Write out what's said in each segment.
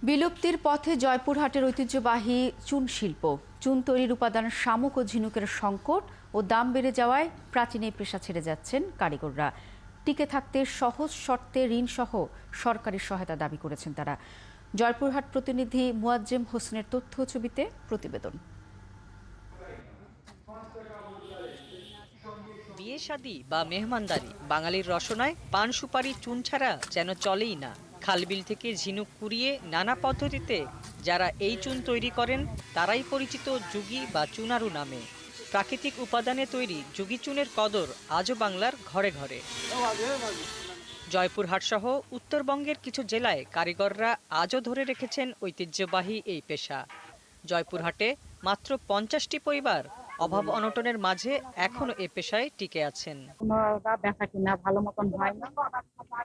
বিলুপ্তির পথে জয়পুরহাটের ঐতিহ্যবাহী চুন শিল্প। চুন তৈরির উপাদান শামুক ও ঝিনুকের সংকট ও দাম বেড়ে যাওয়ায় প্রাচীন এই পেশা ছেড়ে যাচ্ছেন কারিগররা। টিকে থাকতে সহজ শর্তে ঋণসহ সরকারি সহায়তা দাবি করেছেন তারা। জয়পুরহাট প্রতিনিধি মুয়াজ্জেম হোসেনের তথ্য ছবিতে প্রতিবেদন। বিয়ে শাদী বা মেহমানদারি বাঙালির রসনায় পান সুপারি চুন ছাড়া যেন চলেই না। খালবিল থেকে ঝিনুক কুড়িয়ে নানা পদ্ধতিতে যারা এই চুন তৈরি করেন তারাই পরিচিত যুগী বা চুনারু নামে। প্রাকৃতিক উপাদানে তৈরি যুগী চুনের কদর আজও বাংলার ঘরে ঘরে। জয়পুরহাট সহ উত্তরবঙ্গের কিছু জেলায় কারিগররা আজও ধরে রেখেছেন ঐতিহ্যবাহী এই পেশা। জয়পুরহাটে মাত্র 50টি পরিবার অভাব অনটনের মাঝে এখনো এ পেশায় টিকে আছেন। বেচা কিনা ভালো মতন হয় না,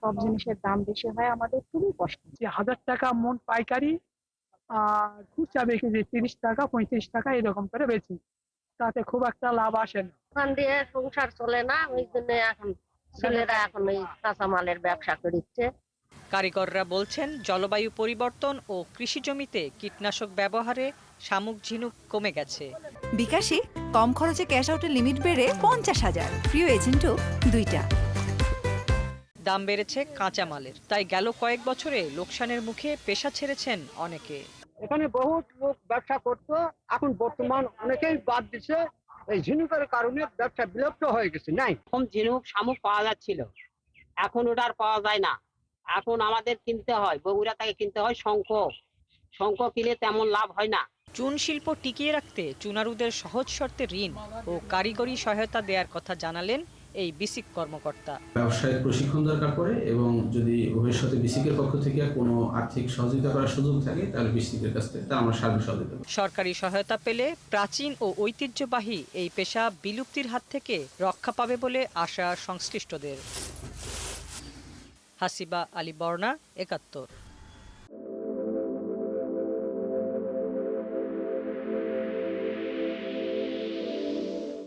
সব জিনিসের দাম বেশি হয়, আমাদের খুবই কষ্ট। 1000 টাকা মন পাইকারি আর খুচরা বেশি 30 টাকা 35 টাকা এরকম করে বেচি, তাতে খুব একটা লাভ আসে না। ওখান দিয়ে সংসার চলে না, ওই জন্য এখন ছেলেরা এখন ওই কাঁচামালের ব্যবসা করছে। কারিগররা বলছেন জলবায়ু পরিবর্তন ও কৃষি জমিতে কীটনাশক ব্যবহারে শামুক ঝিনুক কমে গেছে। বিকাশে কম খরচে ক্যাশ আউটের লিমিট বেড়ে 50,000, প্রিয় এজেন্টও 2টা। দাম বেড়েছে কাঁচামালের, তাই গেল কয়েক বছরে লোকসানের মুখে পেশা ছেড়েছেন অনেকে। এখানে বহুত লোক ব্যবসা করতো, এখন বর্তমান অনেকেই বাদ দিছে। এই ঝিনুকের কারণে ব্যবসা বিলুপ্ত হয়ে গেছে। নাই কম ঝিনুক শামুক পাওয়া যাচ্ছিল, এখন ওটা আর পাওয়া যায় না। এখন আমাদের কিনতে হয়, বগুড়া থেকে কিনতে হয় শঙ্খ কিনে তেমন লাভ হয় না। চুন শিল্প টিকিয়ে রাখতে চুনারুদের সহজ শর্তে ঋণ ও কারিগরি সহায়তা দেওয়ার কথা জানালেন এই বিসিক কর্মকর্তা। ব্যবসায়িক প্রশিক্ষণ দরকার পড়ে এবং যদি ভবিষ্যতে বিসিকের পক্ষ থেকে কোনো আর্থিক সহযোগিতা করার সুযোগ থাকে তাহলে বিসিকের কাছ থেকে আমরা সার্বিক সহযোগিতা করব। সরকারি সহায়তা পেলে প্রাচীন ও ঐতিহ্যবাহী এই পেশা বিলুপ্তির হাত থেকে রক্ষা পাবে বলে আশা সংশ্লিষ্টদের। হাসিবা আলী বর্ণা, ৭১।